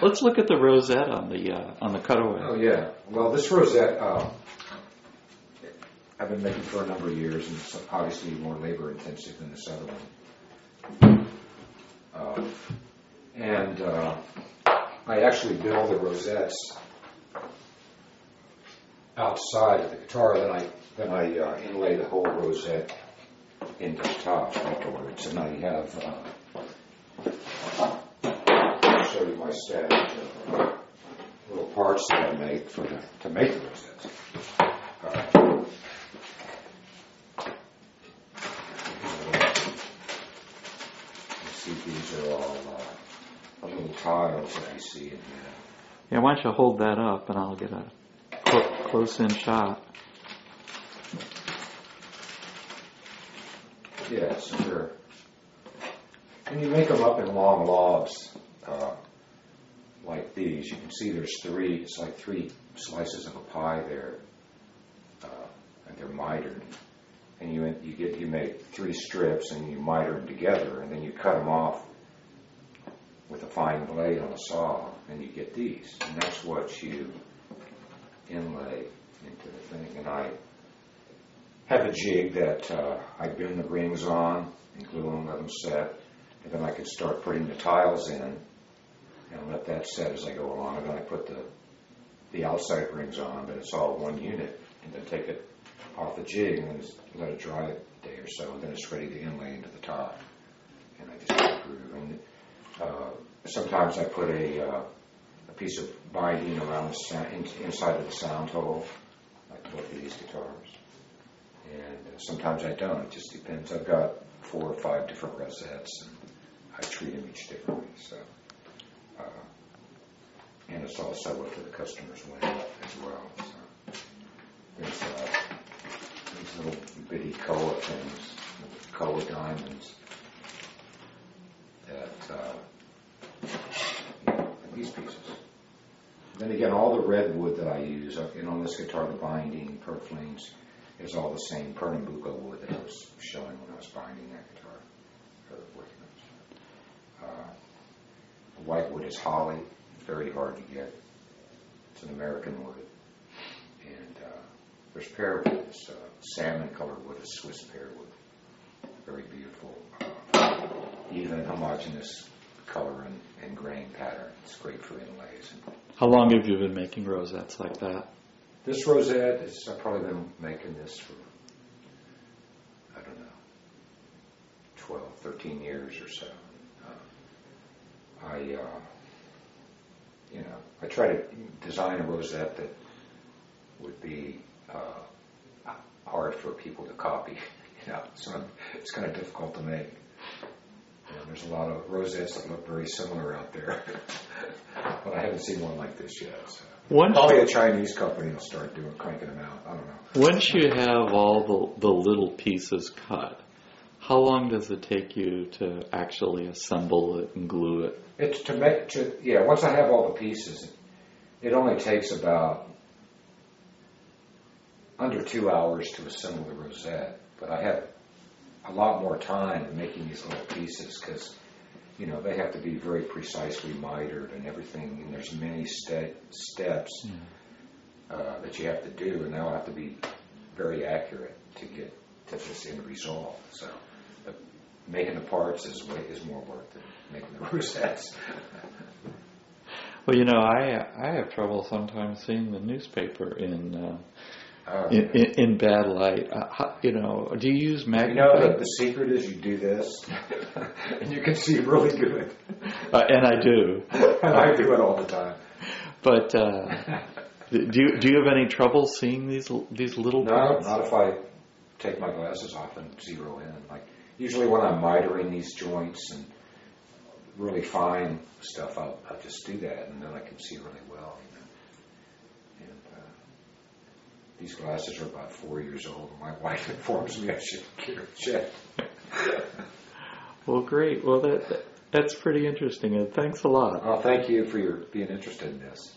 let's look at the rosette on the cutaway. Oh yeah. Well, this rosette I've been making for a number of years, and it's obviously more labor intensive than this other one. I actually build the rosettes outside of the guitar, then I inlay the whole rosette into the top afterwards, and I have. I'll show you my stash of little parts that I make to make the rosettes. You see, these are all little tiles that you see in here. Yeah, why don't you hold that up and I'll get a close-in shot. Yeah, so they're. And you make them up in long logs like these. You can see there's three. It's like three slices of a pie there, and they're mitered. And you make three strips and you miter them together, and then you cut them off with a fine blade on a saw, and you get these. And that's what you inlay into the thing. And I have a jig that I bend the rings on and glue them, let them set. And then I can start putting the tiles in and let that set as I go along. And then I put the outside rings on, but it's all one unit. And then take it off the jig and then just let it dry a day or so. And then it's ready to inlay into the top. And I just get a groove. And sometimes I put a piece of binding around the inside of the sound hole, like both of these guitars. And sometimes I don't. It just depends. I've got 4 or 5 different rosettes, and I treat them each differently. So, and it's also what the customer's win as well. So, there's these little bitty koa things, koa diamonds that these pieces. Then again, all the redwood that I use, on this guitar, the binding, purflings, is all the same Pernambuco wood that I was showing when I was binding that guitar. The whitewood is holly, very hard to get. It's an American wood. And there's pearwood, it's salmon colored wood, is Swiss pearwood. Very beautiful, even homogeneous color and grain pattern. It's great for inlays. How long have you been making rosettes like that? This rosette, I've probably been making this for, I don't know, 12, 13 years or so. I try to design a rosette that would be hard for people to copy. So it's kind of difficult to make. There's a lot of rosettes that look very similar out there, but I haven't seen one like this yet. So. Probably a Chinese company will start cranking them out. I don't know. Once you have all the little pieces cut, how long does it take you to actually assemble it and glue it? It's once I have all the pieces, it only takes about under 2 hours to assemble the rosette. But I have a lot more time in making these little pieces because, they have to be very precisely mitered and everything, and there's many steps that you have to do, and they'll have to be very accurate to get to this end result. So making the parts is more work than making the rosettes. Well, I have trouble sometimes seeing the newspaper in bad light. Do you use magnifying? The secret is you do this, and you can see really good. And I do. And I do it all the time. But do you have any trouble seeing these little parts? No, not if I take my glasses off and zero in. Like usually when I'm mitering these joints and really fine stuff, I'll just do that, and then I can see really well. These glasses are about 4 years old, and my wife informs me I should get a check. Well, great. Well, that's pretty interesting, and thanks a lot. Thank you for being interested in this.